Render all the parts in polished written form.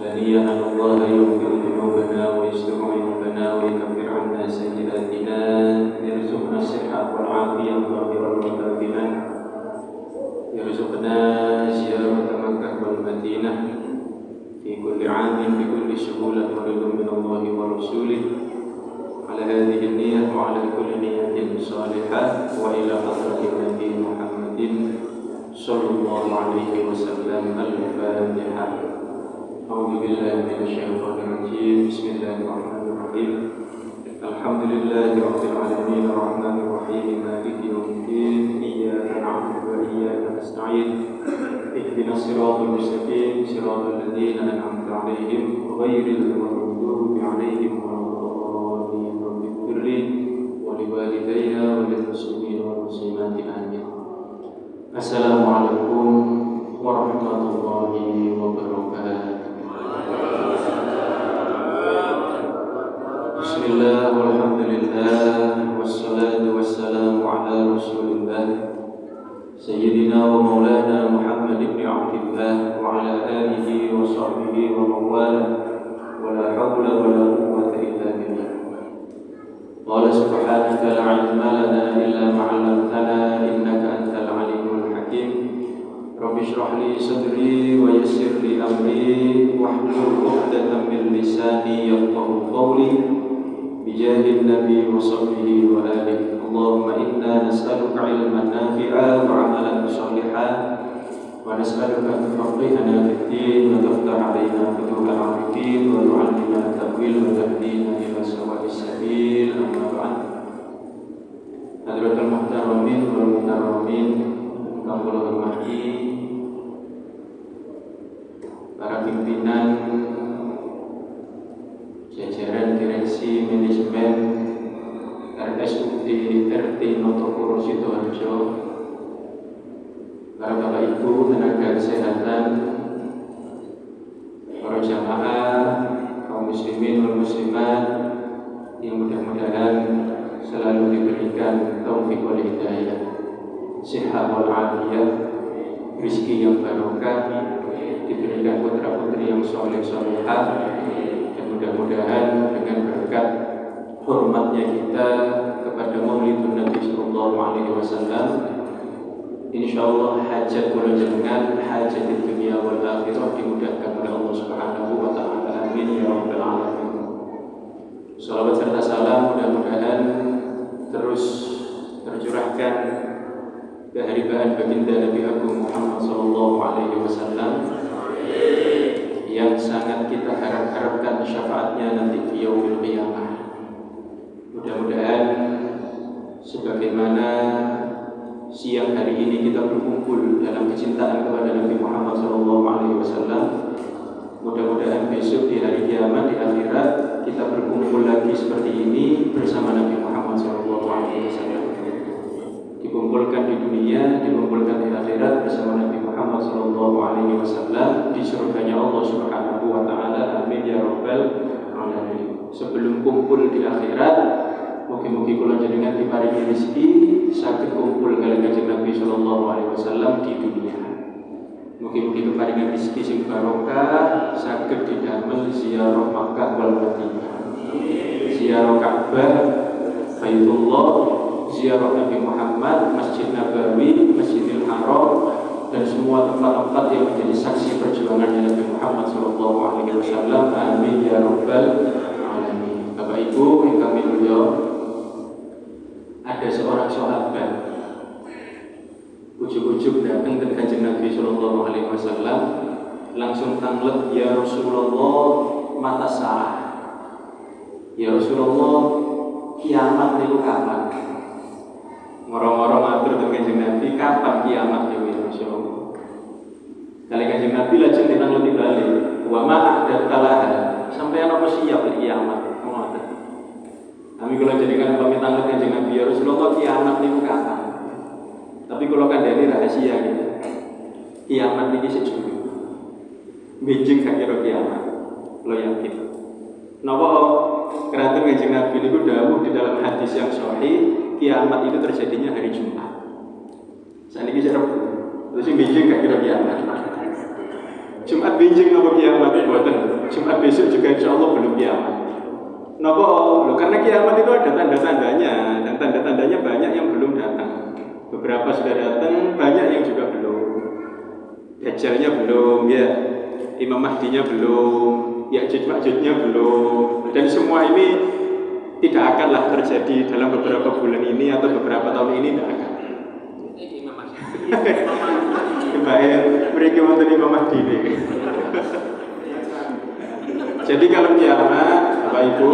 أن الله يغفر ذنوبنا ويستر عيوبنا ويكفر عنا سيئاتنا يرزقنا الصحة والعافية ظاهرا وباطنا يرزقنا زيارة مكة والمدينة في كل عام بكل سهولة ورضا من الله ورسوله على هذه النية وعلى كل نية صالحة وإلى حضرة النبي محمد صلى الله عليه وسلم. الفاتحة. أعوذ بالله من الشيطان الرجيم. بسم الله الرحمن الرحيم. الحمد لله رب العالمين الرحمن الرحيم مالك يوم الدين إياك نعبد وإياك نستعين اهدنا الصراط المستقيم صراط الذين أنعمت عليهم غير المغضوب عليهم ولا الضالين. رب اغفر لي ولوالدينا وللمسلمين والمسلمات آمين. السلام عليكم ورحمة الله وبركاته. Bismillah walhamdulillah wassalatu wassalamu ala rasulillah Sayyidina wa maulana Muhammad ibn Abdillah wa ala alihi wa sahbihi wa mawala wa la hawla wa la quwwata illa billah. Qala subhanaka la ilma lana illa ma'allamtana innaka antal alimul hakim. Rabbi shrah li sadri wa yassir li amri wahlul 'uqdatam min lisani yafqahu qawli bijahil nabi wa sahbihi wa alihi. Allahumma inna nas'aluka ilman nafi'a wa 'amalan shalihan wa nas'aluka an tufaqqihana fid din wa taftah 'alaina futuhal 'arifin wa tu'allimana ta'wil wa tahdina ila sawa'is sabil. Amma ba'd. Hadratul muhtaramin wal muhtaramin kang kula hormati para pimpinan jajaran direksi manajemen RSUD RT Notokuro Sidoarjo, para bapak ibu tenaga kesehatan, para jamaah kaum muslimin wal muslimat yang mudah-mudahan selalu diberikan taufik wal hidayah, sehat wal afiyah, rezeki yang barokah, diberikan putra-putri yang soleh-solehah, dan mudah-mudahan dengan berkat hormatnya kita kepada Maulidun Nabi sallallahu alaihi wasallam, insyaallah hajat kula jenengan, hajat di dunia wal akhirah dimudahkan oleh Allah Subhanahu wa taala. Amin ya rabbal alamin. Salawat serta salam mudah-mudahan terus tercurahkan keharibaan baginda Nabi Agung Muhammad sallallahu alaihi wasallam yang sangat kita harapkan syafaatnya nanti di yaumil qiyamah. Mudah-mudahan sebagaimana siang hari ini kita berkumpul dalam kecintaan kepada Nabi Muhammad SAW, mudah-mudahan besok di hari kiamat di akhirat kita berkumpul lagi seperti ini bersama Nabi Muhammad SAW. Dikumpulkan di dunia, dikumpulkan di akhirat bersama Nabi Muhammad SAW di surganya Allah Subhanahu wa taala. Amin ya rabbal alamin. Sebelum kumpul di akhirat, mugi-mugi kula jenengan diparingi rezeki saged kumpul kaliyan Kanjeng Nabi sallallahu alaihi wasallam di dunia. Mugi-mugi keparingan rezeki sing barokah saged didamel ziarah Makkah wal Madinah, ziarah Ka'bah, Baitullah, ziarah Nabi Muhammad, Masjid Nabawi, Masjidil Haram, dan semua tempat-tempat yang menjadi saksi perjuangannya Nabi Muhammad sallallahu alaihi wasallam. Amin ya rabbal alamin. Bapak Ibu yang kami mulia, ada seorang sahabat ujuk-ujuk datang ke Kanjeng Nabi sallallahu alaihi wasallam, langsung tanglek, ya Rasulullah, mata sa'ah. Ya Rasulullah, kiamat niku kapan? Moro-moro matur ke Kanjeng Nabi, kapan kiamat niku ya Rasulullah? Kali Kanjeng Nabi lajeng tinangleti bali, wa ma a'dadtalah, sampai ana siap kiamat. Kami kalau jadikan pamit tanglet Kanjeng Nabi, ya Rasulullah, kiamat niku kapan? Tapi kalau kandhani rahasia gitu. Kiamat niki sejujurnya. Benjing gak kira kiamat. Lo yakin? Napa keranten Kanjeng Nabi niku dawuh di dalam hadis yang sahih, kiamat itu terjadinya hari Jumat. Saniki Rabu. Terus sing benjing gak kira kiamat. Jumat benjing nopo kiamat buatan. Jumat besok juga insya Allah belum kiamat. Nopo, loh, karena kiamat itu ada tanda-tandanya dan tanda-tandanya banyak yang belum datang. Beberapa sudah datang, banyak yang juga belum. Dajjalnya belum, ya. Imam Mahdinya belum, Ya'juj Ma'jujnya belum. Dan semua ini tidak akanlah terjadi dalam beberapa bulan ini atau beberapa tahun ini, tidak akan. Imam Mahdi. Baik, mereka wonten Imam Mahdi ini. Jadi kalau kiamat, Bapak Ibu,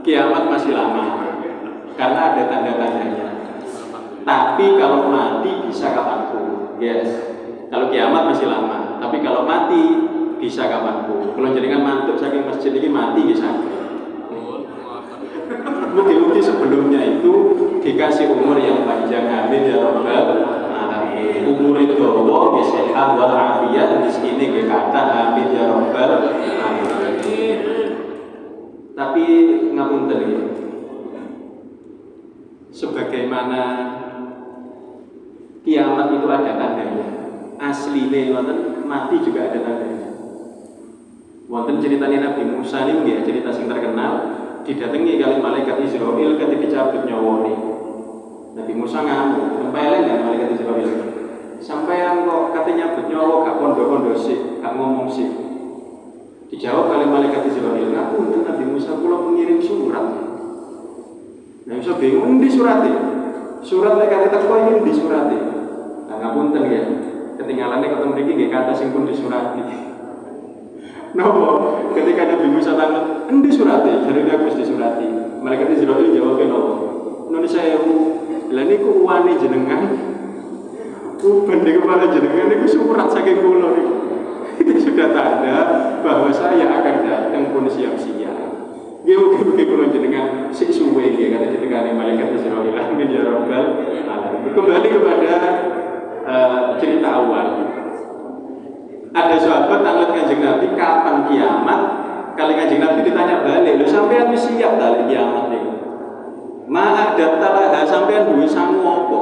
kiamat masih lama karena ada tanda-tandanya. Tapi kalau mati bisa kapanpun, yes. Kalau kiamat masih lama, tapi kalau mati bisa kapanpun. Kalau jaringan mantuk saking masjid ini mati bisa. Mungkin sebelumnya itu dikasih umur yang panjang, amin ya rabbal alamin. Umur itu Allah sehat wal afiat di sini kata amin ya rabbal alamin. Tapi ngapunten ya. Sebagaimana kiamat itu ada tandanya. Asline wonten mati juga ada tandanya. Wonten ceritanya Nabi Musa ini ya, cerita sing terkenal. Didatangi kali malaikat Israel ketika dicabut nyawane. Nabi Musa ngamuk, tempeleng kan malaikat Israel. Sampai yang kok katanya nyabut nyawa gak kondo-kondo sih, gak ngomong sih. Dijawab kali malaikat Israel, ngapunten Nabi Musa kula pengirim surat. Nabi Musa bingung di suratnya. Surat lek kate teko iki di suratnya. Nah, ngapunten ya. Ketinggalane ketemu mriki nggih kata sing pun disurati. Nopo? Ketika Nabi Musa tanya, endi surate? Jarine aku wis disurati. Malaikat Israil jawab nopo? Nun sewu. Lah niku uwane jenengan. Uben niku kepala jenengan niku surat saking kula niku. Itu sudah tanda bahwa saya akan datang pun siap-siap. Nggih mugi-mugi kula jenengan sik suwe nggih kata jenengan malaikat Israil. Amin ya rabbal alamin. Kembali kepada cerita awal. Ada sahabat tanya Kanjeng Nabi kapan kiamat? Kali Kanjeng Nabi ditanya balik, lu sampean wis siap balik kiamat iki. Ma ada talaha sampean duwe sangu apa?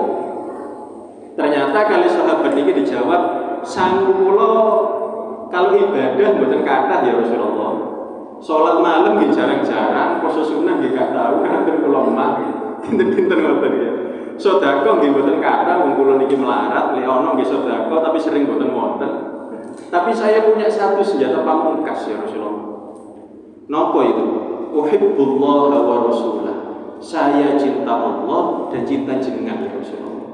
Ternyata kali sahabat ini dijawab, sangu kula kalau ibadah mboten kathah ya Rasulullah. Salat malam nggih jarang-jarang, poso sunah nggih gak tau kan kula emah. Pinten-pinten ngoten ya. Sedekah nggih mboten kathah wong kula niki melarat, lek ana nggih sedekah tapi sering mboten wonten. Tapi saya punya satu senjata pamungkas ya Rasulullah. Napa itu? Uhibbullah wa rasulah. Saya cinta Allah dan cinta jenengan ya Rasulullah.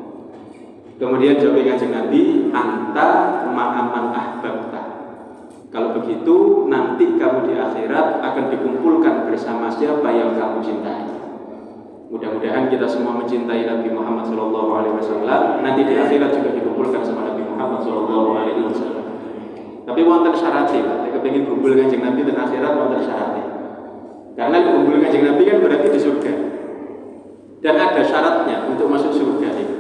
Kemudian jawab Kanjeng Nabi, anta ma'aman ahbabta. Kalau begitu nanti kamu di akhirat akan dikumpulkan bersama siapa yang kamu cintai. Mudah-mudahan kita semua mencintai Nabi Muhammad SAW. Nanti di akhirat juga dikumpulkan sama Nabi Muhammad SAW. Tapi wonten syaratnya, kepengin kumpul Kanjeng Nabi dan akhirat wonten syaratnya. Karena kumpul Kanjeng Nabi kan berarti di surga. Dan ada syaratnya untuk masuk surga itu.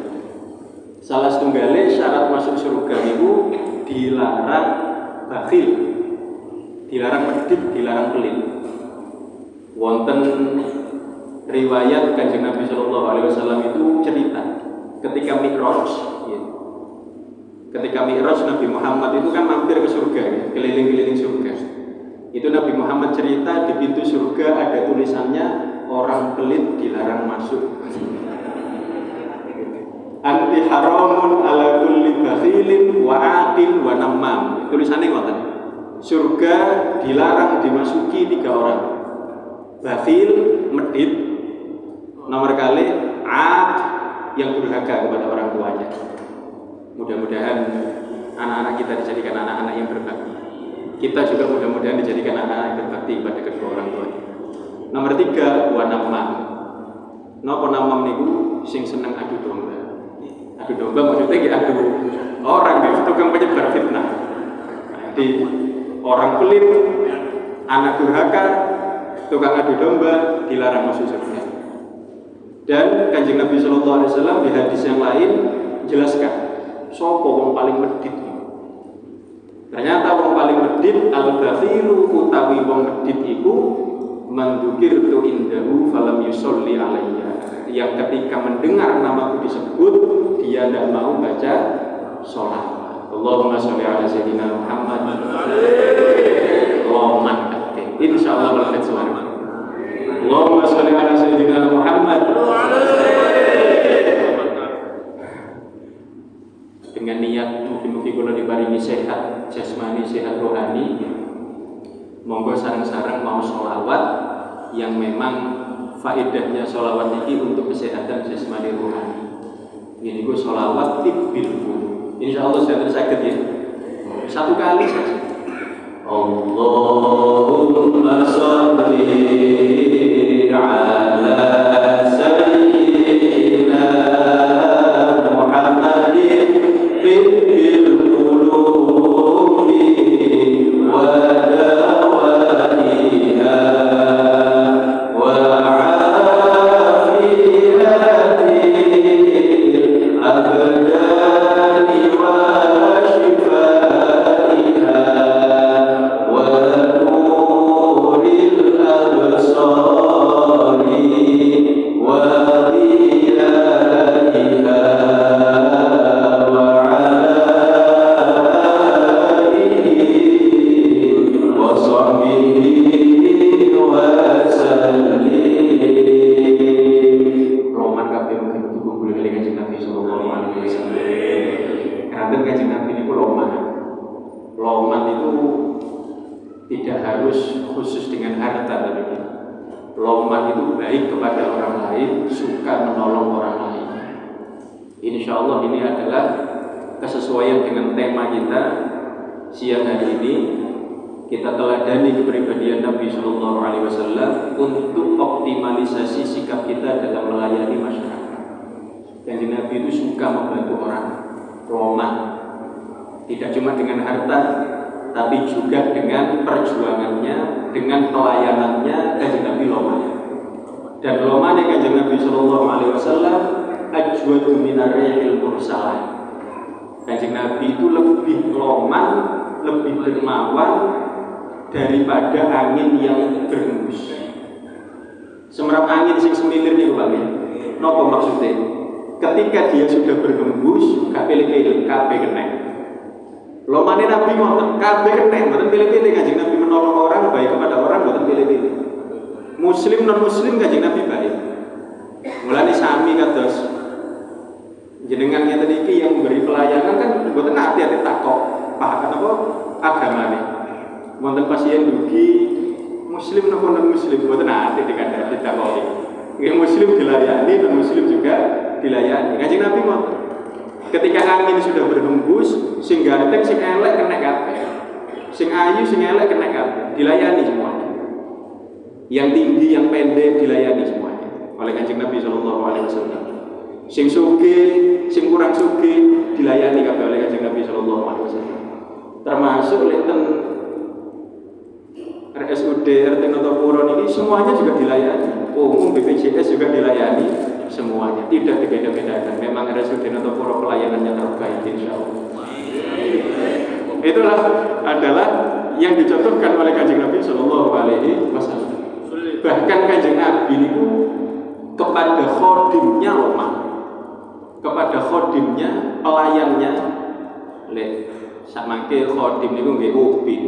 Salah setunggalnya syarat masuk surga itu dilarang bakhil, dilarang medit, dilarang pelit. Wonten riwayat Kanjeng Nabi SAW itu cerita ketika Mi'raj. Ketika Mi'raj Nabi Muhammad itu kan mampir ke surga, ya, keliling-keliling surga. Itu Nabi Muhammad cerita di pintu surga ada tulisannya orang pelit dilarang masuk. Anti haramun ala kulli bakhilin wa aqil wa namam. Tulisannya ngoten. Surga dilarang dimasuki 3 orang. Bakhil, medit, nomor kali aq yang durhaka kepada orang tuanya. Mudah-mudahan anak-anak kita dijadikan anak-anak yang berbakti. Kita juga mudah-mudahan dijadikan anak-anak yang berbakti kepada kedua orang tua. Nomor 3, wa namam. Napa namam niku sing seneng adu domba. Adu domba maksudnya ki adu orang gitu, tukang penyebar fitnah. Jadi orang pelit, anak durhaka, tukang adu domba dilarang masuk surga. Dan Kanjeng Nabi SAW di hadis yang lain jelaskan sapa wong paling medit. Ternyata wong paling medit al-bakhilu utawi wong medit iku mendukir tu indahu falam yusolli alayya. Yang ketika mendengar namaku disebut dia tidak mau baca sholat. Allahumma sholli ala sayyidina Muhammad. Allahumma insyaallah berkat suara. Allahumma sholli ala sayyidina Muhammad. Dengan niat mungkin kula diparingi sehat jasmani, sehat rohani. Monggo sareng-sareng mau sholawat yang memang faedahnya sholawat ini untuk kesehatan jasmani rohani. Ini gue sholawat tibbil qulub. Insyaallah sudah tersakit ya. Satu kali saja. Allahumma sholli ala sayyidina Muhammadin tibbil qulubi wa dawaiha wa afiyatil abdani wa shifaiha wa nuril absari wa diyaiha wa alihi wa sahbihi wa sallim. Roman kabeh mungkin kumpul kali Kanjeng Nabi sallallahu alaihi wasallam. Kanjeng Nabi niku loman. Loman itu tidak harus khusus dengan harta tadi. Loman itu baik kepada orang lain, suka menolong orang lain. Insyaallah ini adalah kesesuaian dengan tema kita siang hari ini. Kita teladani kepribadian Nabi Sallallahu Alaihi Wasallam untuk optimalisasi sikap kita dalam melayani masyarakat. Kanjeng Nabi itu suka membantu orang, roman, tidak cuma dengan harta, tapi juga dengan perjuangannya, dengan pelayanannya. Kanjeng Nabi loman. Dan lomannya Kanjeng Nabi Sallallahu Alaihi Wasallam ajwadu minar rihil mursalah. Kanjeng Nabi itu lebih loman, lebih dermawan daripada angin yang berhembus. Semerap angin sing semilir niku Pak. Napa maksudnya? Ketika dia sudah berhembus, gak pilih-pilih, kabeh kena. Lomane Nabi ngoten, kabeh kena, mboten pilih-pilih. Kanjeng Nabi menolong orang baik kepada orang, mboten pilih-pilih. Muslim non muslim Kanjeng Nabi baik. Mulane sami kados jenengan ngeten iki yang memberi pelayanan kan mboten ati-ati takok paham apa agamane. Wonten pasien dugi muslim napa non muslim mboten ati dikandani ditakoki. Nggih muslim dilayani, non muslim juga dilayani. Kanjeng Nabi ngoten. Ketika angin sudah berhembus, sing ganteng sing elek kena kabeh. Sing ayu sing elek kena kabeh, dilayani semuanya. Yang tinggi yang pendek dilayani semuanya oleh Kanjeng Nabi sallallahu alaihi wasallam. Sing sugih, sing kurang sugih dilayani kabeh oleh Kanjeng Nabi sallallahu alaihi wasallam. Termasuk lenten RSUD RT Notopuro ini semuanya juga dilayani. Umum BPJS juga dilayani semuanya, tidak dibeda-bedakan. Memang RSUD Notopuro pelayanannya terbaik insyaallah. Itulah adalah yang dicontohkan oleh Kanjeng Nabi sallallahu alaihi wasallam. Bahkan Kanjeng Nabi itu kepada khodimnya lemah, kepada khodimnya, pelayannya, samangke khodim niku nggih upin.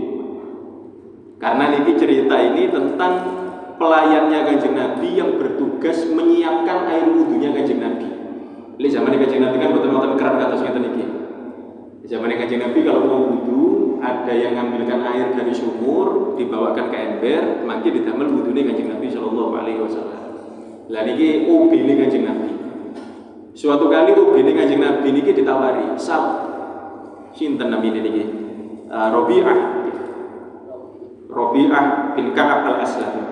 Karena niki cerita ini tentang pelayannya Kanjeng Nabi yang bertugas menyiapkan air wudhunya Kanjeng Nabi. Li zaman Kanjeng Nabi kan boten-boten keran kados ngeten iki. Zaman Kanjeng Nabi kalau mau wudhu, ada yang ngambilkan air dari sumur, dibawakan ke ember, maka didamel wudhunya Kanjeng Nabi sallallahu alaihi wasallam. Lah niki ubine Kanjeng Nabi. Suatu kali ubine Kanjeng Nabi niki ditawari, "Sal, sinten namine niki?" Rabi'ah bin Ka'ab al-Aslami.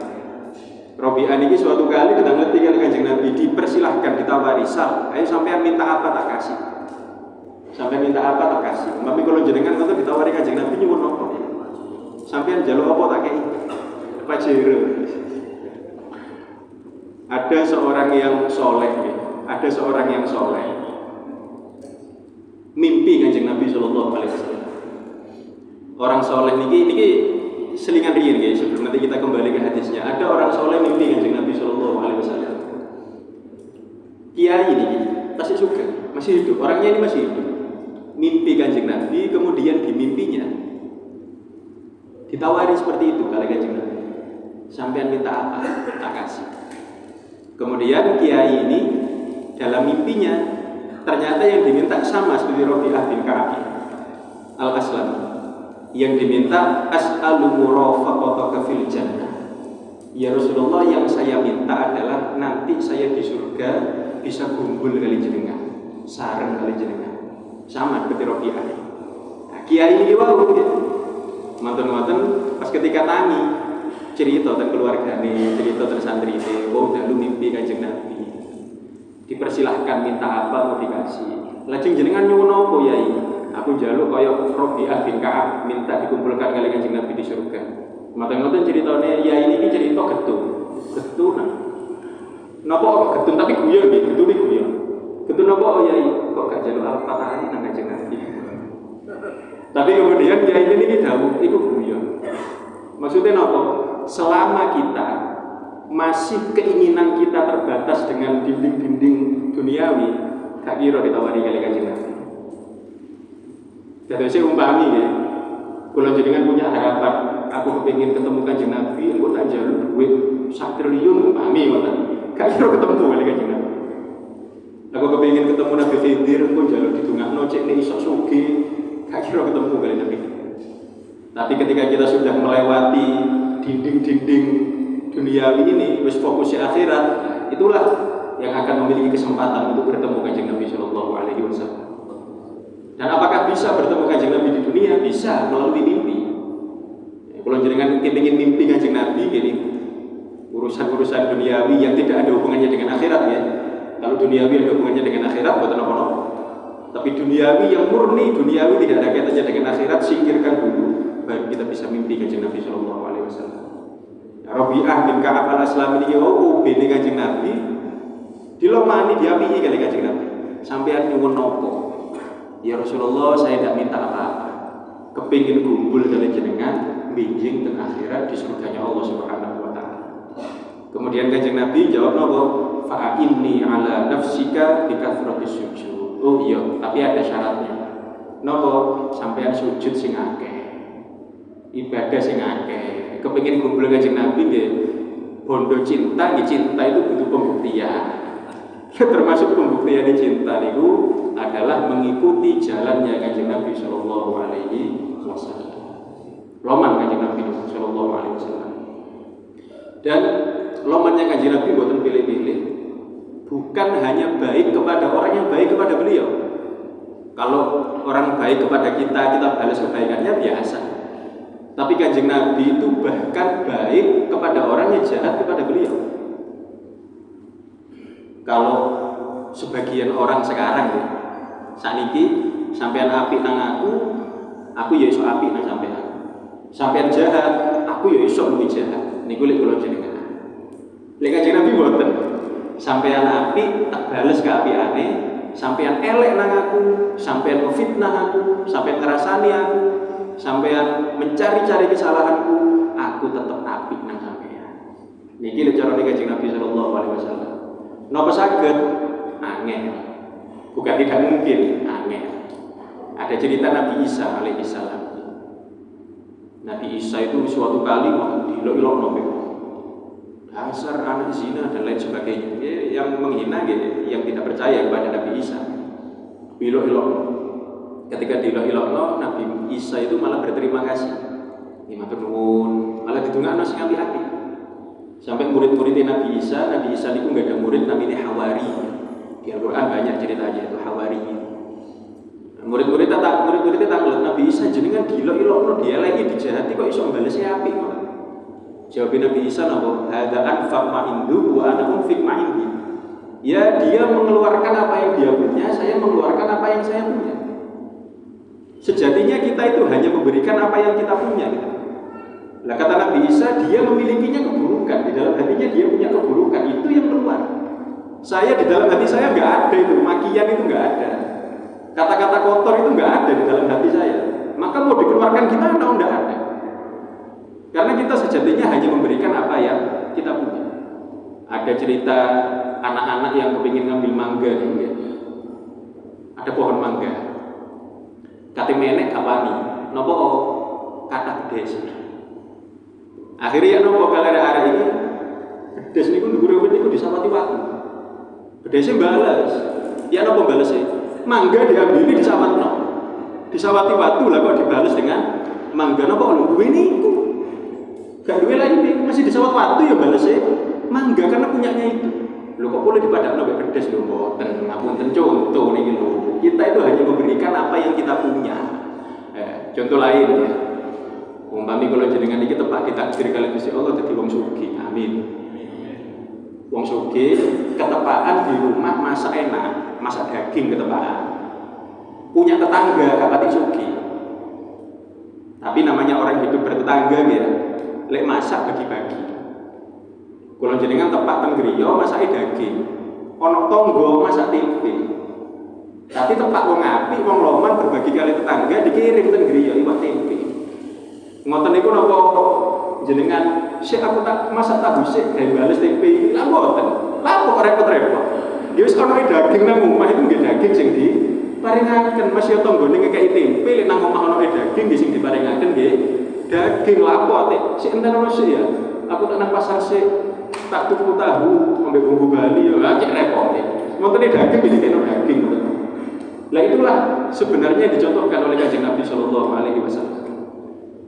Rabi'ah niki suatu kali datang ketika Kanjeng Nabi dipersilahkan ditawari, "Sal, ayo sampean minta apa tak kasih." Sampai minta apa tak kasih. Tapi kalau jenengan ngoten ditawari Kanjeng Nabi nyuwun apa? Sampean njaluk apa tak kei? Pajero. Ada seorang yang soleh, ada seorang yang soleh. Mimpi Kanjeng Nabi sallallahu alaihi wasallam. Orang soleh niki selingan riyen nggih, sebelum nanti kita kembali ke hadisnya. Ada orang soleh mimpi Kanjeng Nabi sallallahu alaihi wasallam. Kiai niki masih juga, masih hidup. Orangnya ini masih hidup. Mimpi Kanjeng Nabi Ditawari seperti itu kali Kanjeng Nabi. Sampean minta apa? Tak kasih. Kemudian kiai ini dalam mimpinya ternyata yang diminta sama seperti Rabi'ah bin Ka'ab al-Aslami. Yang diminta as'alu murafaqataka fil jannah. Ya Rasulullah, yang saya minta adalah nanti saya di surga bisa kumpul kali jenengan, sareng kali jenengan. Sama seperti Rabi'ah. Nah, kiai ini wau ya. Manten-manten pas ketika tangi cerita tentang keluargane, cerita tentang santri ini, wong dalu mimpi Kanjeng Nabi. Dipersilahkan minta apa mau dikasih. Lajeng jenengan nyuwun apa yai? Aku njaluk kaya Rabi'ah bin Ka'ab minta dikumpulkan kali Kanjeng Nabi di surga. Mata-mata ceritane yai ini cerita getun. Getunan. Napa kok getun tapi guyon nggih, getun iki guyon. Getun napa yai? Kok gak njaluk Al-Fatihah nang Kanjeng Nabi. Tapi kemudian yai ini dawuh iku guyon. Maksudnya napa? Selama kita masih keinginan kita terbatas dengan dinding-dinding duniawi, gak kira ditawari kali Kanjeng Nabi. Jadi saya umpami ya, kalau jenengan punya harapan, aku kepingin ketemu Kanjeng Nabi, aku tak jalur duit 1 triliun umpami, gak kira ketemu kali Kanjeng Nabi. Aku kepingin ketemu Nabi Khidir, aku jalur didungakno cek nek iso sugih, gak kira ketemu kali Nabi. Tapi ketika kita sudah melewati dinding-dinding duniawi ini, wis fokus akhirat, itulah yang akan memiliki kesempatan untuk bertemu Kanjeng Nabi Sallallahu Alaihi Wasallam. Dan apakah bisa bertemu Kanjeng Nabi di dunia? Bisa, melalui mimpi. Kalau jenengan kepingin mimpi Kanjeng Nabi, gini, urusan-urusan duniawi yang tidak ada hubungannya dengan akhirat ya. Kalau duniawi ada hubungannya dengan akhirat, buat apa-apa. Tapi duniawi yang murni, duniawi tidak ada kaitannya dengan akhirat, singkirkan dulu, baru kita bisa mimpi Kanjeng Nabi Sallallahu Alaihi Wasallam. Rabi'ah bin Ka'ab al-Aslami ini bini Kanjeng Nabi, dilomani diapihi kali Kanjeng Nabi. Sampean nyuwun nopo? Ya Rasulullah, saya tidak minta apa-apa. Kepingin kumpul kali jenengan, binjing dan akhirat di surganya Allah Subhanahu wa Ta'ala. Kemudian Kanjeng Nabi jawab nopo? Fa'inni ala nafsika bikathratis sujud. Oh iya, tapi ada syaratnya. Nopo? Sampean sujud sing akeh, ibadah sing akeh. Kepingin kumpul Kanjeng Nabi nggih, bondo cinta, nggih cinta itu butuh pembuktian. Termasuk pembuktian cinta niku adalah mengikuti jalannya Kanjeng Nabi Sallallahu Alaihi Wasallam. Loman Kanjeng Nabi Sallallahu Alaihi Wasallam. Dan lomannya Kanjeng Nabi buatan pilih-pilih, bukan hanya baik kepada orang yang baik kepada beliau. Kalau orang baik kepada kita, kita balas kebaikannya biasa. Tapi Kanjeng Nabi itu bahkan baik kepada orang yang jahat kepada beliau. Kalau sebagian orang sekarang ya, saniki sampean apik nang aku ya iso apik nang sampean. Sampean jahat, aku ya iso luwih jahat. Niku lek kula jenengan. Lek Kanjeng Nabi mboten. Sampean apik tak bales keapiane, sampean elek nang aku, sampean ngefitnah aku, sampean ngrasani aku, sampean mencari-cari kesalahanku, aku tetap apik nang sampean. Niki lek carane Kanjeng Nabi sallallahu alaihi wasallam. Napa saged? Angel. Bukan tidak mungkin, angel. Ada cerita Nabi Isa alaihi salam. Nabi Isa itu suatu kali dilok-ilokno dasar anak zina dan lain sebagainya. Yang menghina yang tidak percaya kepada Nabi Isa. Dilok-ilokno. Ketika dilok-ilokno, Nabi Isa itu malah berterima kasih. Matur nuwun, malah didongakno sing apik-apik. Sampai murid-muridnya Nabi Isa itu nggak ada murid namanya Hawari. Di Al-Quran banyak ceritanya itu Hawari. Murid-muridnya takut Nabi Isa jenengan dilok-ilokno dieleki dijahati kok iso mbalesnya apik. Jawab Nabi Isa napa? Hadza anfaq ma indu wa ana unfiq ma indi. Ya dia mengeluarkan apa yang dia punya, saya mengeluarkan apa yang saya punya. Sejatinya kita itu hanya memberikan apa yang kita punya gitu. Nah kata Nabi Isa, dia memilikinya keburukan. Di dalam hatinya dia punya keburukan. Itu yang keluar. Saya di dalam hati saya nggak ada itu. Makian itu nggak ada. Kata-kata kotor itu nggak ada di dalam hati saya. Maka mau dikeluarkan gimana? Nggak ada. Karena kita sejatinya hanya memberikan apa yang kita punya. Ada cerita anak-anak yang kepingin ngambil mangga nih. Ada pohon mangga. Kate menek kapani. Nopo kata gede. Akhirnya nopo kalian arek iki bedes niku ndhuwure wit niku disawati watu. Bedese balas. Ya nopo balese? Mangga diambili disawatno. Disawati watu lah kok dibales dengan mangga napa lho duwe niku. Gak duwe lagi masih disawat watu ya balese mangga karena punyanya itu. Lho kok boleh dipadakno mek bedes lho mboten. Ngapunten contoh niki lho. Kita itu hanya memberikan apa yang kita punya. Contoh lain ya. Umpami kalau jenengan iki tepak ditakdir kali Gusti Allah dadi wong sugih. Amin. Wong sugih ketepaan di rumah masak enak, masak daging ketepaan. Punya tetangga gak pati sugih. Tapi namanya orang hidup bertetangga ya. Lek masak bagi-bagi. Kalau jenengan tepak teng griya masake daging. Ana tangga masak tempe. Tapi tepak wong apik, wong loman berbagi kali tetangga dikirim teng griya iwak tempe. Ngoten niku napa jenengan sik aku tak masak tahu sik gawe bales tempe iki lha mboten. Lah kok repot-repot. Ya wis ana daging nang omah itu nggih daging sing diparingaken Mas ya tanggane ngekeki tempe lek nang omah ana daging sing diparingaken nggih daging lapor sik enten ono sik ya. Aku tak nang pasar sik tak tuku tahu ambek bumbu Bali ya cek repot. Ngoten daging dikene daging. Lah itulah sebenarnya dicontohkan oleh Kanjeng Nabi Shallallahu alaihi wasallam.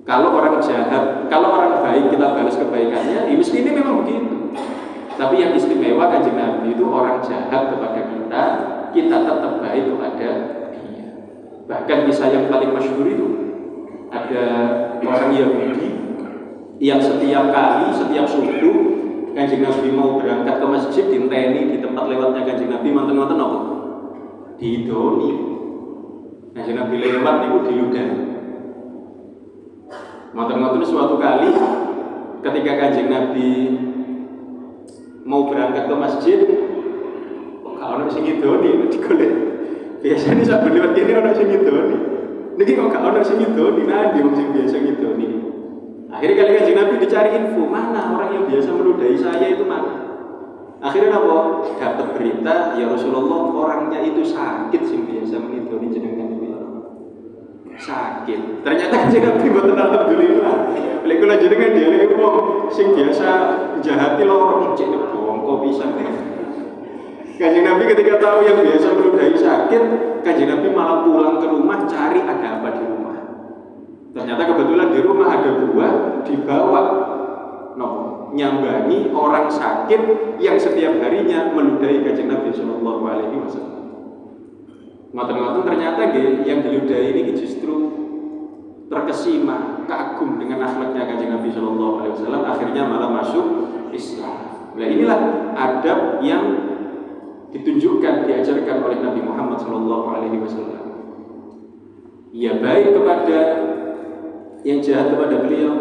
Kalau orang jahat, kalau orang baik kita balas kebaikannya, ya mesti ini memang begitu. Tapi yang istimewa Kanjeng Nabi itu orang jahat kepada kita tetap baik kepada dia. Bahkan kisah yang paling masyhur itu ada orang Yahudi yang setiap kali, setiap subuh Kanjeng Nabi mau berangkat ke masjid dinteni di tempat lewatnya Kanjeng Nabi manten-manten apa? Didoni. Kanjeng Nabi lewat niku diludahi. Ngoten-ngoten suatu kali ketika Kanjeng Nabi mau berangkat ke masjid, kok gak ono sing ngidoni digolek. Biasane sak ben lewat kene ono sing ngidoni. Niki kok gak ono sing ngidoni, nanti wong sing biasa ngidoni. Akhirnya kali Kanjeng Nabi dicari info, mana orang yang biasa meludahi saya itu mana? Akhirnya apa? Dapat berita, ya Rasulullah orangnya itu sakit sing biasa ngidoni jenengan. Sakit. Ternyata Kanjeng Nabi mboten alhamdulillah. Lek kula jenengan dhewe wong sing biasa njahati lorong cek bongko pisan. Kanjeng Nabi ketika tahu yang biasa meludahi sakit, Kanjeng Nabi malah pulang ke rumah cari ada apa di rumah. Ternyata kebetulan di rumah ada buah dibawa nyambangi orang sakit yang setiap harinya meludahi Kanjeng Nabi Sallallahu alaihi wasallam. Ngoten-ngoten ternyata yang diludahi ini justru terkesima, kagum dengan akhlaknya Kanjeng Nabi Sallallahu alaihi wasallam, akhirnya malah masuk Islam. Nah inilah adab yang ditunjukkan, diajarkan oleh Nabi Muhammad Sallallahu alaihi wasallam. Ya baik kepada yang jahat kepada beliau,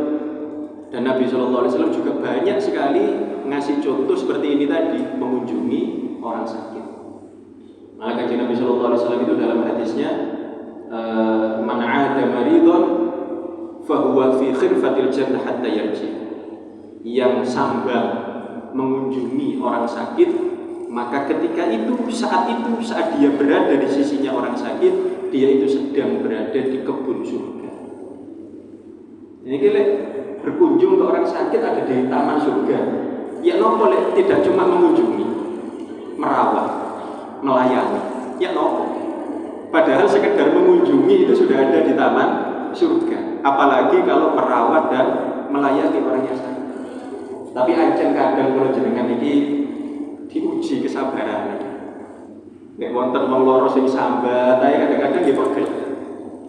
dan Nabi Sallallahu alaihi wasallam juga banyak sekali ngasih contoh seperti ini tadi, mengunjungi orang sakit. Maka Kanjeng Nabi Sallallahu alaihi wasallam itu dalam hadisnya man 'ada maridon fahuwa fi khirfatil jannah hatta yarji. Yang sambang mengunjungi orang sakit, maka ketika itu saat dia berada di sisinya orang sakit, dia itu sedang berada di kebun surga. Ini kira berkunjung ke orang sakit ada di taman surga. Ya nopo tidak cuma mengunjungi, merawat, melayani, ya nopo. Padahal sekedar mengunjungi itu sudah ada di taman surga. Apalagi kalau merawat dan melayani orang yang sakit. Tapi ancen kadang kalau jenengan ini diuji kesabaran. Nek wonten wong loro sing sambat, ae kadang-kadang nggih pegel.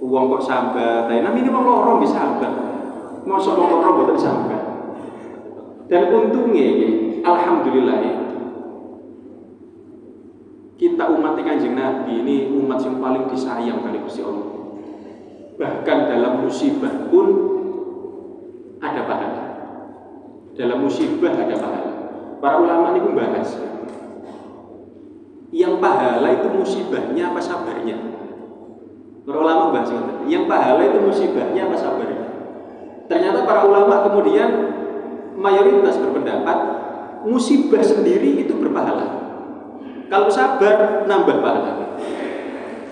Wong kok sambat, ae namine wong loro nggih sambat. Mosok wong loro mboten sambat. Dan untungnya alhamdulillah kita umat Kanjeng Nabi ini umat yang paling disayang kali Gusti Allah. Bahkan dalam musibah pun ada pahala. Dalam musibah ada pahala. Para ulama ini membahas yang pahala itu musibahnya apa sabarnya. Para ulama membahas yang pahala itu musibahnya apa sabarnya. Ternyata para ulama kemudian mayoritas berpendapat musibah sendiri itu berpahala. Kalau sabar nambah pahala.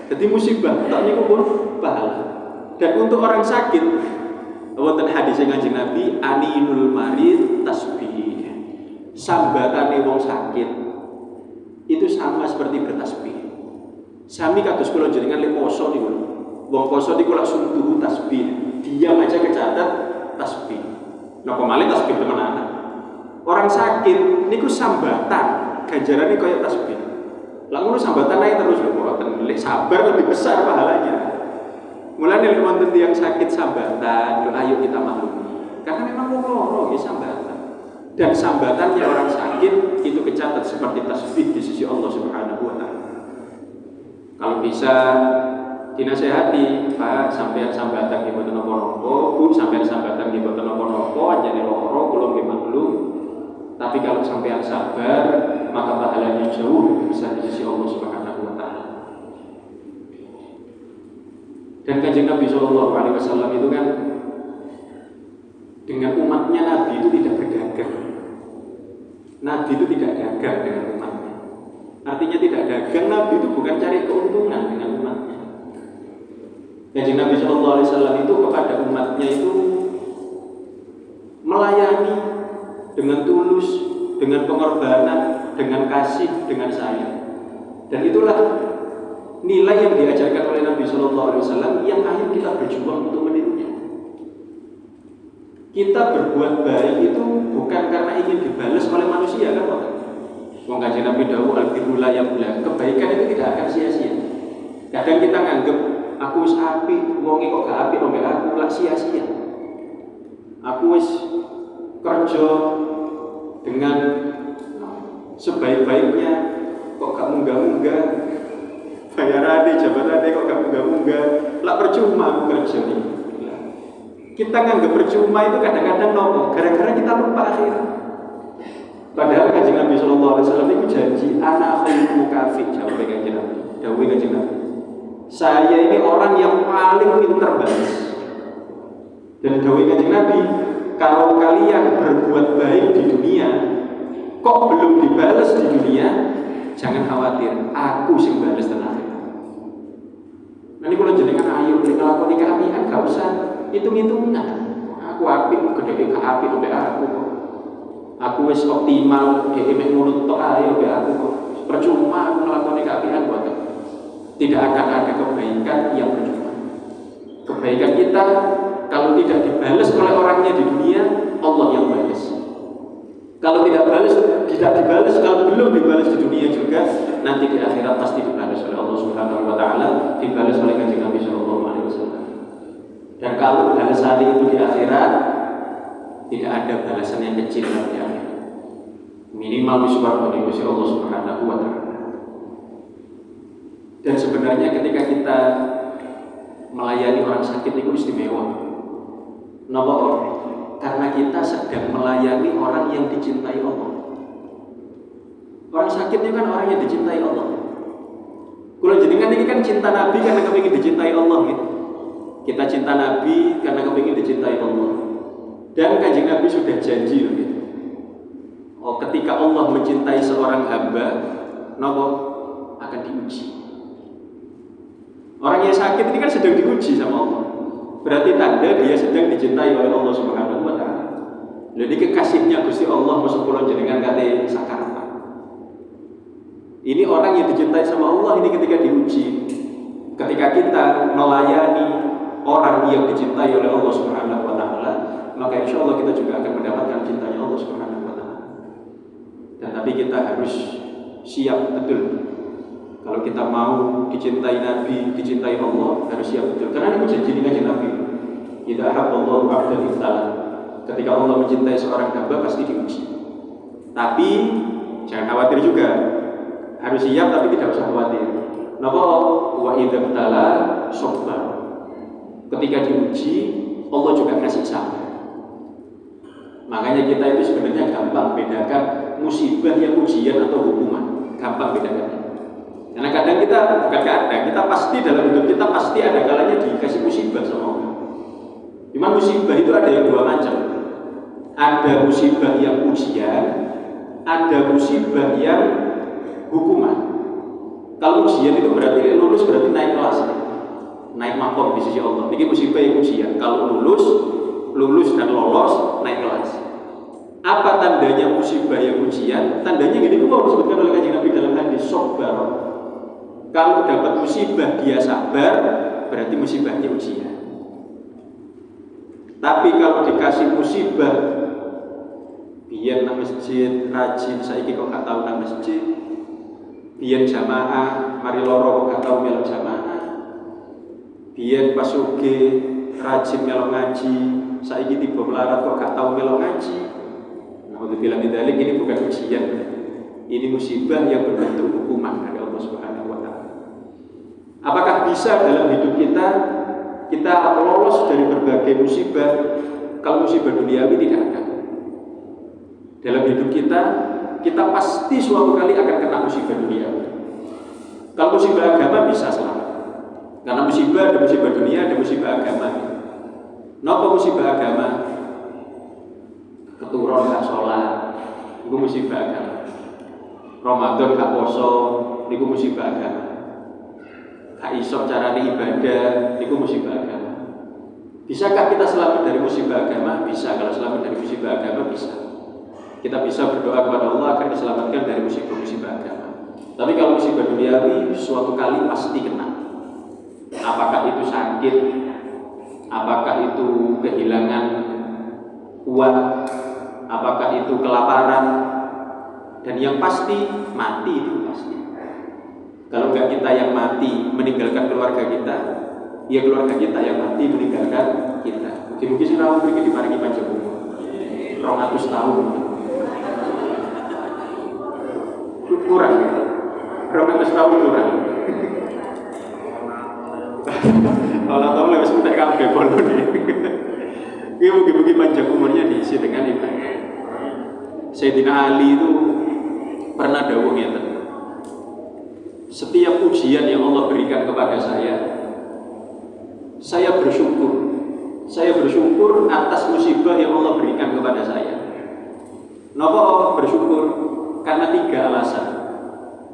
Jadi musibah tak niku pun pahala. Dan untuk orang sakit Wonten hadis Kanjeng Nabi, aninul marid tasbih. Sambatane wong sakit itu sama seperti bertasbih. Sami kados kula jenengan lek poso niku. Wong poso niku langsung turu tasbih. Diam aja kecatet tasbih. Napa malih tasbih temenan. Orang sakit niku sambatan, ganjarane kaya tasbih. Lah ngono sambatan ae terus lho mboten. Lek sabar lebih besar pahalanya. Mulane lek wonten tiyang sakit sambatan, yo ayo kita maklumi. Karena memang wong loro nggih sambatan. Dan sambatannya orang sakit itu kecatat seperti tasbih di sisi Allah Subhanahu wa taala. Kalau bisa dinasehati, Pak, sampeyan sambatan nggih mboten napa-napa, Bu, sampeyan sambatan nggih mboten napa-napa, anjene loro kula nggih maklum. Tapi kalau sampeyan sabar, maka pahalanya jauh besar di sisi Allah Subhanahu wa taala. Dan Kanjeng Nabi Shallallahu alaihi wasallam itu kan dengan umatnya Nabi itu tidak berdagang. Nabi itu tidak dagang dengan umatnya. Artinya tidak dagang, Nabi itu bukan cari keuntungan dengan umatnya. Kanjeng Nabi Shallallahu alaihi wasallam itu kepada umatnya itu melayani dengan tulus, dengan pengorbanan, dengan kasih, dengan sayang. Dan itulah nilai yang diajarkan oleh Nabi Shallallahu alaihi wasallam yang akhir kita berjuang untuk menirunya. Kita berbuat baik itu bukan karena ingin dibalas oleh manusia, kan Pak? Wong Kanjeng Nabi dawuh al-birru la yabla. Kebaikan itu tidak akan sia-sia. Kadang kita nganggep aku wis apik, wong kok gak apik mbek aku, lak sia-sia. Aku wis kerja dengan sebaik-baiknya kok gak munggah-munggah, bayarannya, jabatannya kok gak munggah-munggah, lah percuma aku kerja nih. Kita nganggap percuma itu kadang-kadang nopo, gara-gara kita lupa akhirat. Padahal Kanjeng Nabi Shallallahu alaihi wasallam itu janji ana khairul mukafi, jawab Kanjeng Nabi. Dawuh Kanjeng Nabi, saya ini orang yang paling pintar balas. Dan dawuh Kanjeng Nabi, kalau kalian berbuat baik di dunia kok belum dibalas di dunia, jangan khawatir, aku sing balas tenan. Nanti kalau jenengan ayo nek nglakoni keapian gak usah hitung-hitungan. Aku apik gede ke apik mbek aku kok. Aku wis optimal dhek mek mulut tok ae mbek aku kok. Percuma aku nglakoni keapian buat. Tidak akan ada kebaikan yang percuma. Kebaikan kita kalau tidak dibalas oleh orangnya di dunia, Allah yang balas. Kalau tidak dibalas, kalau belum dibalas di dunia juga, nanti di akhirat pasti dibalas oleh Allah Subhanahu wa taala, dibalas oleh Kanjeng Nabi Shallallahu alaihi wasallam. Dan kalau balasan itu di akhirat, tidak ada balasan yang kecil di akhirat. Minimal di surga di sisi Allah Subhanahu wa taala. Dan sebenarnya ketika kita melayani orang sakit itu istimewa. Napa? Karena kita sedang melayani orang yang dicintai Allah. Orang sakit itu kan orang yang dicintai Allah. Kalau jenengan ini kan cinta Nabi karena kepingin dicintai Allah gitu. Kita cinta Nabi karena kepingin dicintai Allah. Dan Kanjeng Nabi sudah janji gitu. Oh, ketika Allah mencintai seorang hamba, napa akan diuji. Orang yang sakit ini kan sedang diuji sama Allah. Berarti tanda dia sedang dicintai oleh Allah Subhanahu wa taala. Jadi kekasihnya Gusti Allah masuk kula jenengan kate sakaratan. Ini orang yang dicintai sama Allah ini ketika diuji. Ketika kita melayani orang yang dicintai oleh Allah Subhanahu wa taala, maka insya Allah kita juga akan mendapatkan cintanya Allah Subhanahu wa taala. Dan tapi kita harus siap betul. Kalau kita mau dicintai Nabi, dicintai Allah, harus siap betul. Karena ini janji Nabi. Idza habballahu 'abdan ibtala. Ketika Allah mencintai seorang hamba pasti diuji. Tapi jangan khawatir juga. Harus siap tapi tidak usah khawatir. Napa wa idza ibtala sabar. Ketika diuji, Allah juga kasih sabar. Makanya kita itu sebenarnya gampang bedakan musibah yang ujian atau hukuman. Gampang bedakannya. Karena kadang kita pasti dalam hidup kita pasti ada kalanya dikasih musibah sama Allah. Cuma musibah itu ada yang dua macam. Ada musibah yang ujian, ada musibah yang hukuman. Kalau ujian itu berarti lulus berarti naik kelas, naik makom di sisi Allah. Ini musibah yang ujian. Kalau lulus lulus dan lolos naik kelas. Apa tandanya musibah yang ujian? Tandanya gini, mau disebutkan oleh Kanjeng Nabi dalam hadis sabar. Kalau dapat musibah dia sabar, berarti musibahnya ujian. Tapi kalau dikasih musibah, biyen nang masjid rajin, saiki kok gak tau nang masjid. Biyen jamaah, mari loro kok gak tau melok jamaah. Biyen pas sugih rajin melok ngaji, saiki tiba melarat kok gak tau melok ngaji. Alhamdulillah dzalik, ini bukan ujian. Ini musibah yang berbentuk hukuman dari Allah Subhanahu wa taala. Apakah bisa dalam hidup kita lolos dari berbagai musibah? Kalau musibah duniawi tidak ada. Dalam hidup kita pasti suatu kali akan kena musibah duniawi. Kalau musibah agama bisa selamat. Karena musibah ada musibah dunia, ada musibah agama. Napa musibah agama? Keturun gak sholat, itu musibah agama. Ramadan gak poso, itu musibah agama. Gak iso carane ibadah, itu musibah agama. Bisakah kita selamat dari musibah agama? Bisa. Kalau selamat dari musibah agama bisa. Kita bisa berdoa kepada Allah agar diselamatkan dari musibah-musibah agama. Tapi kalau musibah duniawi, suatu kali pasti kena. Apakah itu sakit, apakah itu kehilangan uang, apakah itu kelaparan, dan yang pasti mati, itu pasti. Kalau enggak kita yang mati meninggalkan keluarga kita, ya keluarga kita yang mati meninggalkan kita. Mungkin sih rawuh mriki diparingi panjang umur 200 tahun. Kurang 200 tahun kurang. Kalau tahu lewat sebentar kabeh bono nih. Ini mungkin panjang umurnya diisi dengan ibadah. Sayyidina Ali itu pernah dawuh ngeten. Setiap ujian yang Allah berikan kepada saya bersyukur. Saya bersyukur atas musibah yang Allah berikan kepada saya. Napa bersyukur? Karena 3 alasan.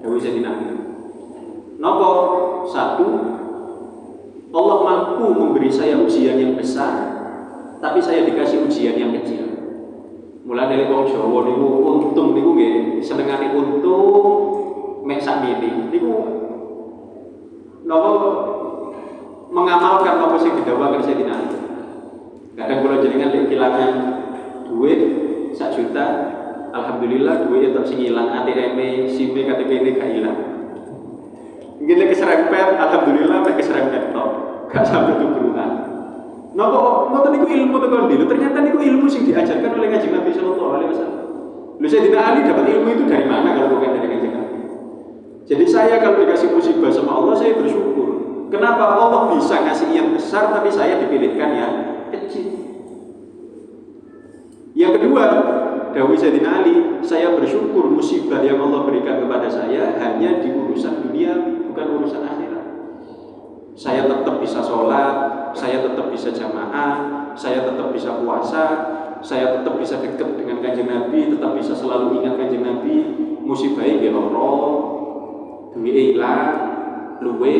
Dawuh Sayyidina Ali. Napa? 1, Allah mampu memberi saya ujian yang besar, tapi saya dikasih ujian yang kecil. Mulai dari wong Jawa niku untung niku nggih, senengane untung mek sakmene. Niku napa mengamalkan apa sing didhawuhaken Sayyidina Ali. Kadang kula jenengan lek kehilangan duit 1 juta, alhamdulillah duit tetap sing ilang, ATM-e, SIM-e, KTP-ne gak ilang. Mungkin lek keserempet, alhamdulillah lek keserempet tok, gak sampai tuburan. Napa ngoten niku ilmu tekan dulu, ternyata niku ilmu sing diajarkan oleh Kanjeng Nabi sallallahu alaihi wasallam. Lho Sayyidina Ali dapat ilmu itu dari mana kalau bukan dari Kanjeng Nabi? Jadi saya kalau dikasih musibah sama Allah, saya bersyukur. Kenapa Allah bisa ngasih yang besar tapi saya dipilihkan yang kecil? Yang kedua, dawuh Sayyidina Ali, saya bersyukur musibah yang Allah berikan kepada saya hanya di urusan dunia, bukan urusan akhirat. Saya tetap bisa sholat, saya tetap bisa jamaah, saya tetap bisa puasa, saya tetap bisa dekat dengan Kanjeng Nabi, tetap bisa selalu ingat Kanjeng Nabi. Musibahnya nggih lara, duwike ilang, luwe,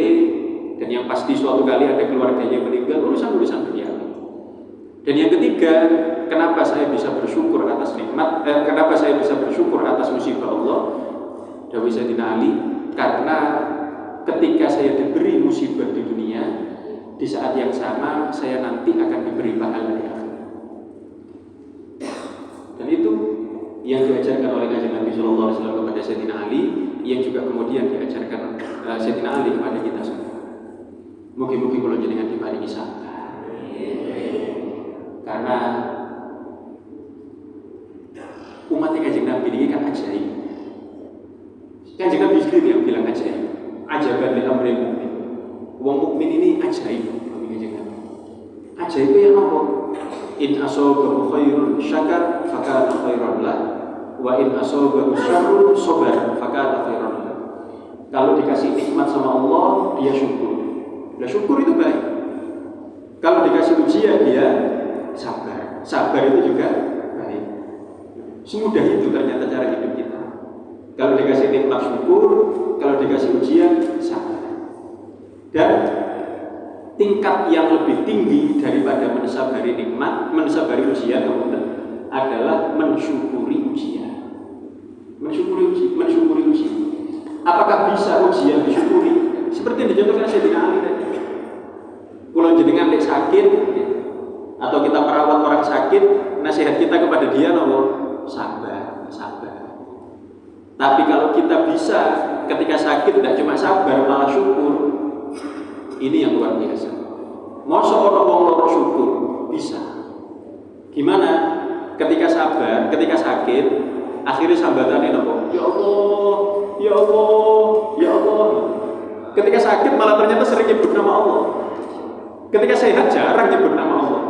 dan yang pasti suatu kali ada keluarganya meninggal, urusan-urusan dunia. Dan yang ketiga, kenapa saya bisa bersyukur atas nikmat? Kenapa saya bisa bersyukur atas musibah Allah? Dawuh Sayyidina Ali, karena ketika saya diberi musibah di dunia, di saat yang sama saya nanti akan diberi pahala di akhirat. Dan itu yang diajarkan oleh Kanjeng Nabi sallallahu alaihi wasallam kepada Sayyidina Ali, yang juga kemudian diajarkan Sayyidina Ali kepada kita semua. Mugi-mugi kula jenengan diparingi sabar. Karena umat Kanjeng Nabi ini kan ajaib. Kanjeng Nabi sendiri yang bilang ajaib. Ajaban li amril mukmin. Wong mukmin ini ajaib bagi Kanjeng Nabi. Ajaib itu yang apa? In asabahu khairun syakar fakana khairan lah, wa in asabahu syarrun sabar fakana khairan lah. Kalau dikasih nikmat sama Allah, dia syukur. Nah, syukur itu baik. Kalau dikasih ujian, dia sabar. Sabar itu juga baik. Semudah itu ternyata cara hidup kita. Kalau dikasih nikmat syukur, kalau dikasih ujian sabar. Dan tingkat yang lebih tinggi daripada mensabari nikmat, mensabari ujian adalah mensyukuri ujian. Mensyukuri ujian. Apakah bisa ujian disyukuri? Seperti yang dicontohkan Sayyidina Ali tadi. Kalau jenengan lek sakit atau kita merawat orang sakit, nasihat kita kepada dia sabar. Tapi kalau kita bisa ketika sakit tidak cuma sabar malah syukur, ini yang luar biasa. Mosok ono wong loro syukur bisa. Gimana? Ketika sabar, ketika sakit, akhirnya sambatannya nopo? Ya Allah, ya Allah, ya Allah. Ketika sakit malah ternyata sering nyebut nama Allah. Ketika sehat jarang nyebut nama Allah.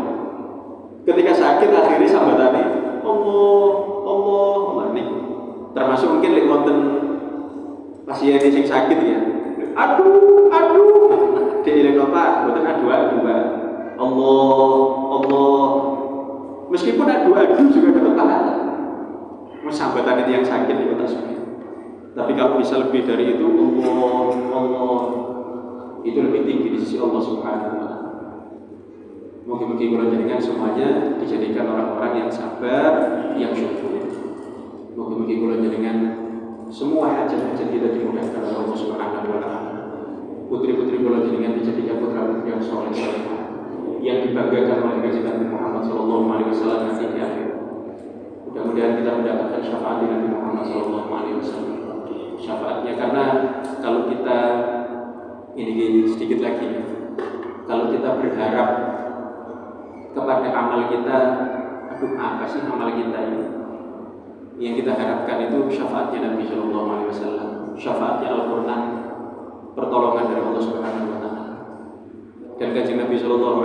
Ketika sakit akhirnya sambatannya Allah, Allah, Allah nih. Termasuk mungkin lek wonten pasien sing sakit ya. Aduh. Dhewe Pak, mboten adu Pak. Allah. Meskipun adu juga dapat pahala. Sambatan itu yang sakit itu tak sulit. Tapi kalau bisa lebih dari itu, Allah itu lebih tinggi di sisi Allah Subhanahu wa taala. Mungkin kalau jadikan semuanya dijadikan orang-orang yang sabar, yang syukur. Mungkin kalau jadikan semua hajat-hajat kita dimudahkan oleh Allah Subhanahu wa taala. Putri-putri kalau jadikan dijadikan putra-putri yang soleh, yang dibanggakan oleh Nabi Muhammad SAW nanti di akhir. Mudah-mudahan kita mendapatkan syafaat Nabi Muhammad SAW. Syafaatnya karena kalau kita ini sedikit lagi, kalau kita berharap kepada amal kita, apa sih amal kita ini? Yang kita harapkan itu syafaatnya Nabi SAW, syafaatnya Al-Quran, pertolongan dari Allah Subhanahu wa taala. Dan kanjeng Nabi SAW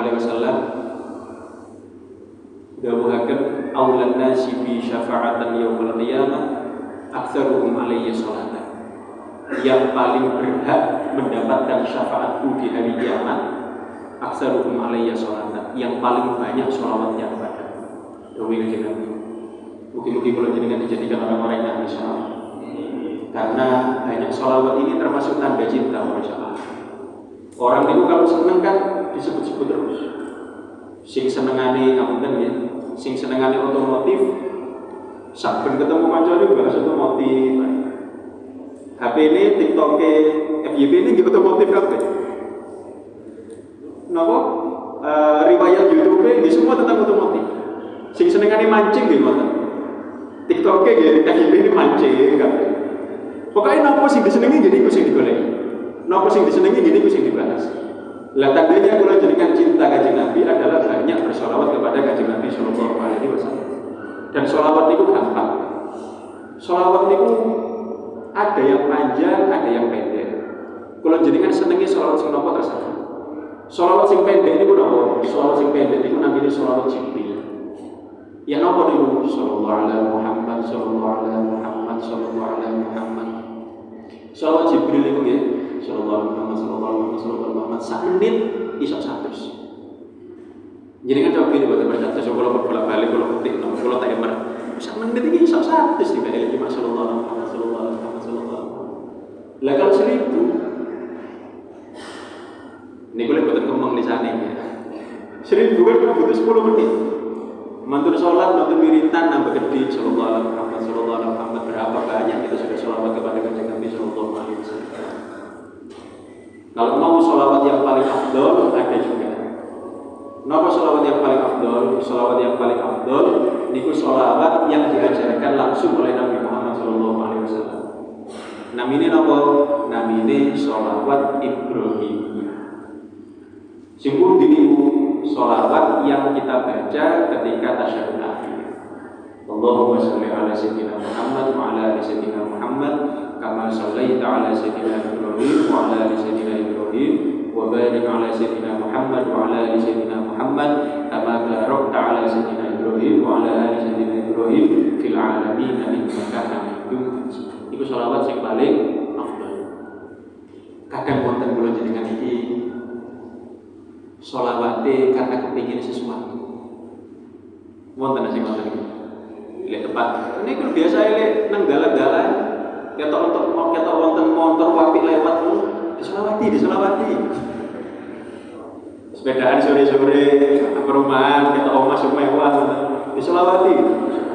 dawuhaken aulan nasi bi syafa'atan yaumil qiyamah aktsaruhum alayya sholatan. Yang paling berhak mendapatkan syafaatku di hari kiamat aktsaruhum alayya sholatan, yang paling banyak sholawatnya kepada dawuh kanjeng Nabi. Mungkin kalau jenengan dijadikan orang-orang yang ahli sholawat, karena banyak sholawat ini termasuk tanda cinta Allah. Orang itu kalau seneng kan disebut-sebut terus. Sing senengane ngapunten nggih, sing senengane otomotif, saben ketemu kancane bahas otomotif. HP ini, TikTok, FYP ini nggih otomotif kabeh. Napa? Riwayat YouTube nggih semua tentang otomotif. Sing senengane mancing nggih ngoten. TikTok nggih FYP ini mancing kabeh. Pokoknya napa sing disenengi jadi iku sing digoleki. Napa sing disenengi jadi iku sing dibahas. Lah tandanya kalau jadikan cinta kanjeng Nabi adalah banyak bersolawat kepada kanjeng Nabi sallallahu alaihi wasallam. Dan solawat itu gampang. Solawat itu ada yang panjang, ada yang pendek. Kalau jadikan senengi solawat sing napa terserah. Solawat sing pendek niku napa? Solawat sing pendek niku namine solawat Jibril. Ya napa niku? Sallallahu alaihi Muhammad, sallallahu alaihi Muhammad, sallallahu alaihi Muhammad. Solawat Jibril niku nggih. Sallallahu alaihi Muhammad, sak menit iso 100. Jadi kan coba ini buat berkata, kalau bolak-balik, kalau ketik, kalau tak emer, sak menit ini iso 100 di balik lima sallallahu alaihi Muhammad, sallallahu alaihi Muhammad. Lah kalau 1000, ini boleh buat kembang di sana ya. 1000 kan butuh 10 menit. Mantur sholat, mantur wiritan, nambah gede, sallallahu alaihi Muhammad, sallallahu alaihi Muhammad. Berapa banyak kita sudah sholawat kepada kanjeng Nabi sallallahu alaihi wasallam. Kalau mau sholawat yang paling afdol ada juga. Napa sholawat yang paling afdol? Sholawat yang paling afdol niku sholawat yang diajarkan langsung oleh Nabi Muhammad SAW. Namine napa? Namine sholawat Ibrahimiyah. Sing niku sholawat yang kita baca ketika tasyahud akhir. Allahumma sholli ala sayyidina Muhammad wa ala ali sayyidina Muhammad kama shallaita ala sayyidina Ibrahim wa ala ali sayyidina Ibrahim wa barik ala sayyidina Muhammad wa ala ali sayyidina Muhammad kama barakta ala sayyidina Ibrahim wa ala ali sayyidina Ibrahim fil alamin innaka Hamidum Majid. Iku sholawat sing paling afdal. Kadang wonten kula jenengan iki sholawate karena kepingin sesuatu. Wonten sing ngoten iki. Lek tepat. Ini kan biasa lek nang dalan-dalan ketok wonten motor apik lewat diselawati. sepedaan sore-sore ke perumahan kita masuk mewah diselawati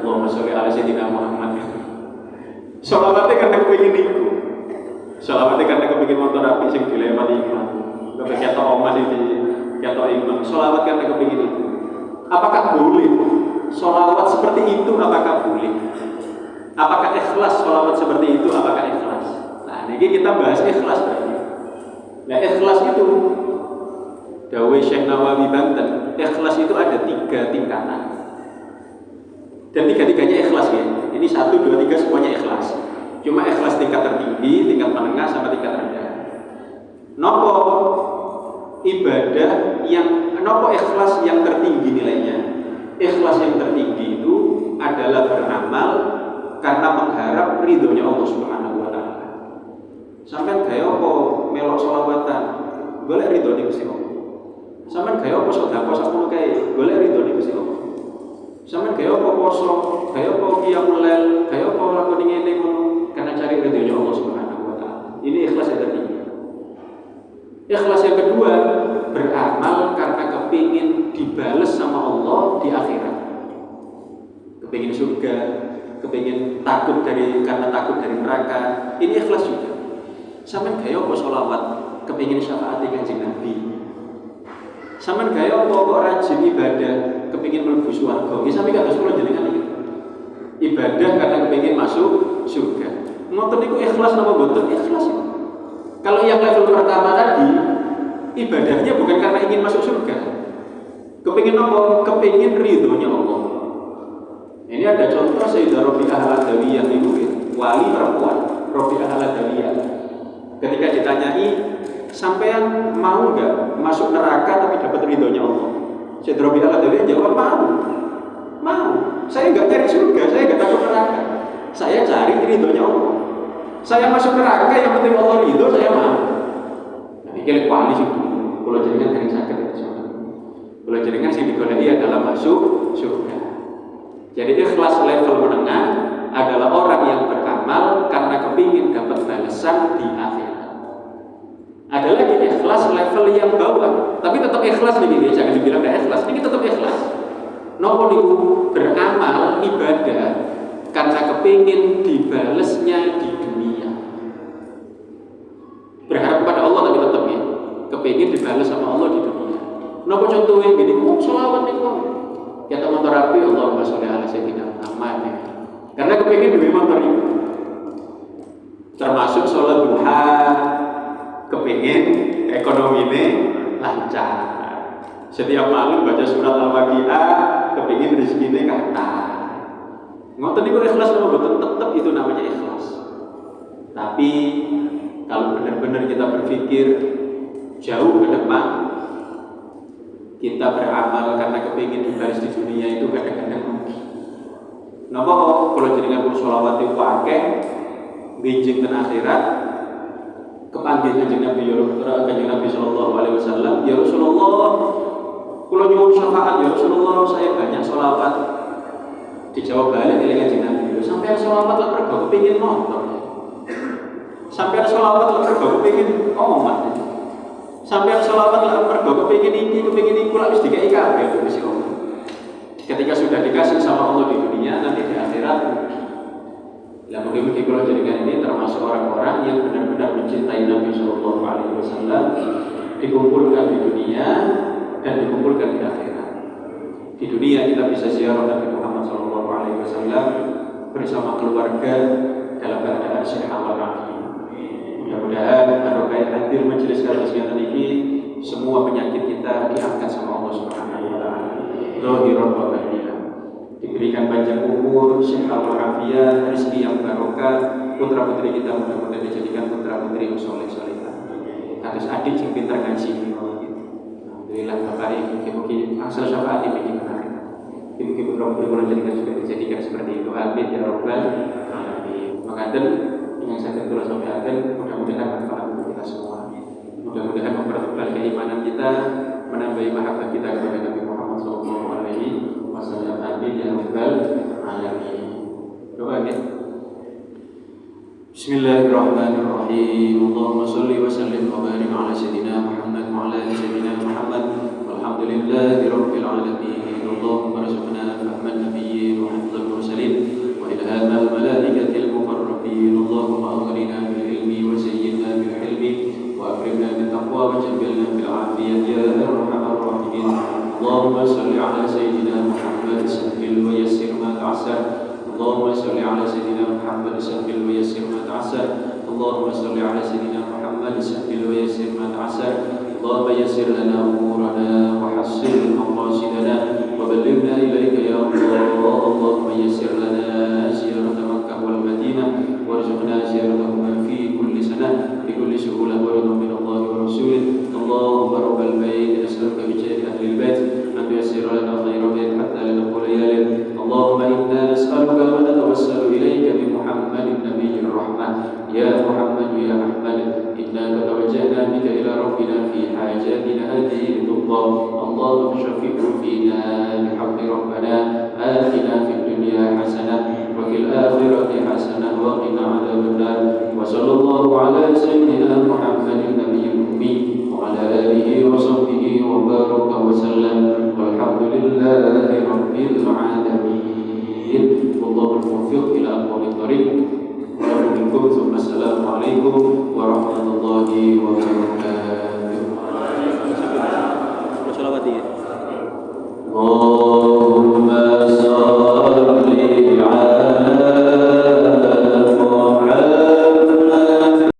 Allahumma sholli ala sayyidina Muhammad. Selawatnya karena kepingin itu, selawatnya karena kepingin motor api sing dilewati imam, kepingin ketok omah sing ketok imam. Selawat karena kepingin itu. Apakah boleh selawat seperti itu? Apakah boleh? Apakah ikhlas selawat seperti itu? Apakah ikhlas? Nah, ini kita bahas ikhlas berarti. Nah, ikhlas itu dawai Syekh Nawawi Banten, ikhlas itu ada 3 tingkatan. Dan 3-tiganya ikhlas ya. Ini 1, 2, 3 semuanya ikhlas. Cuma ikhlas tingkat tertinggi, tingkat menengah, sama tingkat rendah. Nopo ibadah nopo ikhlas yang tertinggi nilainya. Ikhlas yang tertinggi itu adalah beramal karena mengharap ridhonya Allah Subhanahu wa taala. Sampeyan gaya apa melok selawatan? Golek ridhone Gusti Allah. Sampeyan gaya apa sedekah sakmono kae? Golek ridhone Gusti Allah. Sampeyan gaya apa poso, gaya apa qiyamul lail, gaya apa lakoni ngene ngono karena cari ridhonya Allah Subhanahu wa taala. Ini ikhlas yang tertinggi. Ikhlas yang kedua, beramal karena kepingin dibales sama Allah di akhirat. Kepingin surga, kepingin karena takut dari neraka. Ini ikhlas juga. Sampeyan gaya apa sholawat, kepingin syafaat Kanjeng Nabi. Sampeyan gaya apa kok rajin ibadah, kepingin mlebu swarga. Iki sampe kados kula jenengan iki. Ibadah karena kepingin masuk surga. Ngoten niku ikhlas napa mboten? Ikhlas itu. Kalau yang level pertama tadi, ibadahnya bukan karena ingin masuk surga. Kepingin apa? Kepingin ridhonya Allah. Ini ada contoh Sayyidah Rabi'ah Al-Adawiyah itu, wali perempuan Rabi'ah Al-Adawiyah. Ketika ditanyai, sampean mau nggak masuk neraka tapi dapat ridhonya Allah? Sayyidah Rabi'ah Al-Adawiyah jawab mau. Saya nggak cari surga, saya nggak takut neraka. Saya cari ridhonya Allah. Saya masuk neraka yang penting Allah ridho, saya mau. Tapi kira wali sih, kalau jaringan kering sakit itu. Kalau jaringan sih digoleki adalah masuk surga. Jadi ikhlas level menengah adalah orang yang beramal karena kepingin dapat balasan di akhirat. Ada lagi ikhlas level yang bawah, tapi tetap ikhlas nih, jangan dibilang tidak ikhlas. Ini tetap ikhlas. Nopo niku beramal ibadah karena kepingin dibalesnya di dunia. Berharap kepada Allah tapi tetap ya, kepingin dibalas sama Allah di dunia. Nopo contohnya gini, sholawat nih kok. Kita motor api, Allahumma sholli ala sayyidina Muhammad ya. Karena kepingin duwe motor itu. Termasuk sholat duha, kepingin ekonominya lancar. Setiap malam baca surat Al-Waqiah, kepingin rezekinya kata. Ngoten niku ikhlas apa boten? Tetap itu namanya ikhlas. Tapi kalau benar-benar kita berpikir jauh ke depan, kita beramal karena kepingin dibalas di dunia itu kadang-kadang rugi. Napa kalau jenengan sholawat itu akeh, benjing ten akhirat, kepanggih Kanjeng Nabi sallallahu alaihi wasallam, ya Rasulullah, kula nyuwun syafaat ya Rasulullah, saya banyak sholawat. Dijawab balik oleh Kanjeng Nabi, sampai sholawat lah mergo kepengin nonton. Sampai sholawat lah mergo kepengin omongan. Sampai sholawat lah mergo kepengin iki lak wis dikai kabeh wis Allah. Ketika sudah dikasih sama Allah di dunia, nanti di akhirat lah mungkin kalau jadikan ini termasuk orang-orang yang benar-benar mencintai Nabi sallallahu alaihi wasallam, dikumpulkan di dunia dan dikumpulkan di akhirat. Di dunia kita bisa ziarah Nabi Muhammad sallallahu alaihi wasallam bersama keluarga dalam keadaan sehat walafiat. Mudah-mudahan barokah hadir majelis kajian ini, semua penyakit kita diangkat sama Allah Subhanahu wa taala. Zahiran wa batinan. Diberikan panjang umur, sehat walafiat, rezeki yang barokah, putra-putri kita mudah-mudahan dijadikan putra-putri yang saleh-salehah. Kados adik sing pinter ngaji alhamdulillah bapak ibu asal syafaat iki benar. Ibu-ibu putra-putri juga dijadikan seperti itu. Amin ya rabbal alamin. Makaten yang saya terus sampaikan, mudah-mudahan manfaat untuk kita semua. Mudah-mudahan mempertebal keimanan kita, menambah mahabbah kita kepada Nabi Muhammad sallallahu alaihi wasallam. Amin ya rabbal alamin. Doa ya. Bismillahirrahmanirrahim. Allahumma shalli wa sallim wa barik ala sayyidina Muhammad wa ala ali sayyidina Muhammad والحمد لله رب العالمين. اللهم ارزقنا فهم النبيين وحفظ المرسلين وإلهام الملائكة المقربين. اللهم أغننا بالعلم وزينا بالحلم وأكرمنا بالتقوى وجملنا بالعافية يا أرحم الراحمين. اللهم صل على سيدنا محمد سهل ويسر ما تعسر. اللهم صل على سيدنا محمد سهل ويسر ما تعسر. اللهم صل على سيدنا محمد سهل ويسر ما تعسر. اللهم يسر لنا أمورنا وحصل مقاصدنا وبلغنا إليك يا الله. اللهم يسر لنا زيارة مكة والمدينة وارزقنا زيارتهما في كل سنة بكل سهولة ورضا من الله ورسوله. اللهم رب البيت نسألك بجاه أهل البيت أن تيسر لنا خير بيت حتى لا نقول يا ليل. اللهم إنا نسألك ونتوسل إليك بمحمد النبي الرحمة. يا محمد يا أحمد إنا توجهنا بك إلى ربنا في حاجاتنا هذه لتقضى. اللهم فشفقه فينا بحق ربنا آتنا في الدنيا حسنة وفي الآخرة حسنة وقنا عذاب النار. وصلى الله على سيدنا محمد النبي الأمي وعلى آله وصحبه وبارك وسلم والحمد لله رب العالمين. والله الموفق إلى أقوم الطريق. ثم السلام عليكم ورحمة الله وبركاته.